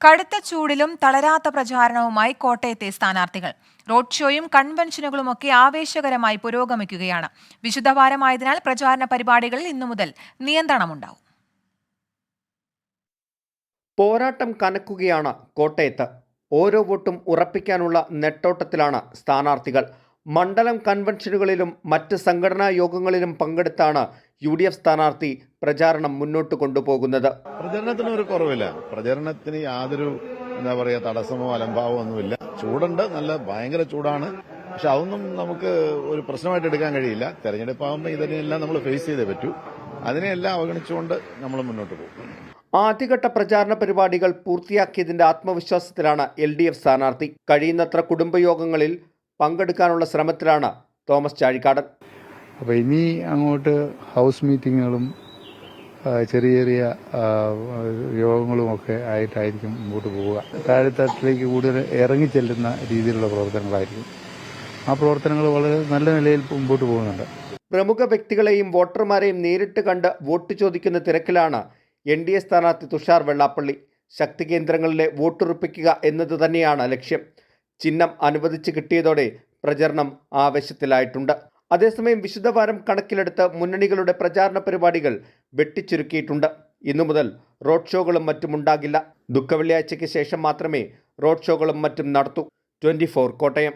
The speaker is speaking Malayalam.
കടുത്ത ചൂടിലും തളരാത്ത പ്രചാരണവുമായി കോട്ടയത്തെ സ്ഥാനാർത്ഥികൾ. റോഡ് ഷോയും കൺവെൻഷനുകളുമൊക്കെ ആവേശകരമായി പുരോഗമിക്കുകയാണ്. വിശുദ്ധവാരമായതിനാൽ പ്രചാരണ പരിപാടികളിൽ ഇന്നു മുതൽ നിയന്ത്രണമുണ്ടാവും. പോരാട്ടം കനക്കുകയാണ് കോട്ടയത്ത്. ഓരോ വോട്ടും ഉറപ്പിക്കാനുള്ള നെട്ടോട്ടത്തിലാണ് സ്ഥാനാർത്ഥികൾ. മണ്ഡലം കൺവെൻഷനുകളിലും മറ്റ് സംഘടനാ യോഗങ്ങളിലും പങ്കെടുത്താണ് UDF സ്ഥാനാർത്ഥി പ്രചാരണം മുന്നോട്ട് കൊണ്ടുപോകുന്നത്. പ്രചരണത്തിന് ഒരു കുറവില്ല. പ്രചരണത്തിന് യാതൊരു തടസ്സമോ അലംഭാവോ ഒന്നുമില്ല. ചൂടുണ്ട്, നല്ല ഭയങ്കര ചൂടാണ്. പക്ഷെ അതൊന്നും നമുക്ക് ഒരു പ്രശ്നമായിട്ട് എടുക്കാൻ കഴിയില്ല. തെരഞ്ഞെടുപ്പാകുമ്പോൾ ഇതിനെല്ലാം നമ്മൾ ഫേസ് ചെയ്തേ പറ്റൂ. അതിനെല്ലാം അവഗണിച്ചുകൊണ്ട് നമ്മൾ മുന്നോട്ട് പോകും. ആദ്യഘട്ട പ്രചാരണ പരിപാടികൾ പൂർത്തിയാക്കിയതിന്റെ ആത്മവിശ്വാസത്തിലാണ് LDF സ്ഥാനാർത്ഥി. കഴിയുന്നത്ര കുടുംബയോഗങ്ങളിൽ പങ്കെടുക്കാനുള്ള ശ്രമത്തിലാണ് തോമസ് ചാഴിക്കാടൻ. അപ്പോൾ ഇനി അങ്ങോട്ട് ഹൗസ് മീറ്റിങ്ങുകളും ചെറിയ ചെറിയ യോഗങ്ങളുമൊക്കെ ആയിട്ടായിരിക്കും മുമ്പോട്ട് പോവുക. താഴെത്തട്ടിലേക്ക് കൂടുതൽ ഇറങ്ങിച്ചെല്ലുന്ന രീതിയിലുള്ള പ്രവർത്തനങ്ങളായിരിക്കും. ആ പ്രവർത്തനങ്ങൾ വളരെ നല്ല നിലയിൽ മുമ്പോട്ട് പോകുന്നുണ്ട്. പ്രമുഖ വ്യക്തികളെയും വോട്ടർമാരെയും നേരിട്ട് കണ്ട് വോട്ട് ചോദിക്കുന്ന തിരക്കിലാണ് NDA സ്ഥാനാർത്ഥി തുഷാർ വെള്ളാപ്പള്ളി. ശക്തി കേന്ദ്രങ്ങളിലെ വോട്ടുറപ്പിക്കുക എന്നത് തന്നെയാണ് ലക്ഷ്യം. ചിഹ്നം അനുവദിച്ച് കിട്ടിയതോടെ പ്രചരണം ആവേശത്തിലായിട്ടുണ്ട്. അതേസമയം വിശുദ്ധവാരം കണക്കിലെടുത്ത് മുന്നണികളുടെ പ്രചാരണ പരിപാടികൾ വെട്ടിച്ചുരുക്കിയിട്ടുണ്ട്. ഇന്നു മുതൽ റോഡ് ഷോകളും മറ്റുമുണ്ടാകില്ല. ദുഃഖവെള്ളിയാഴ്ചയ്ക്ക് ശേഷം മാത്രമേ റോഡ് ഷോകളും മറ്റും നടത്തൂ. 24 കോട്ടയം.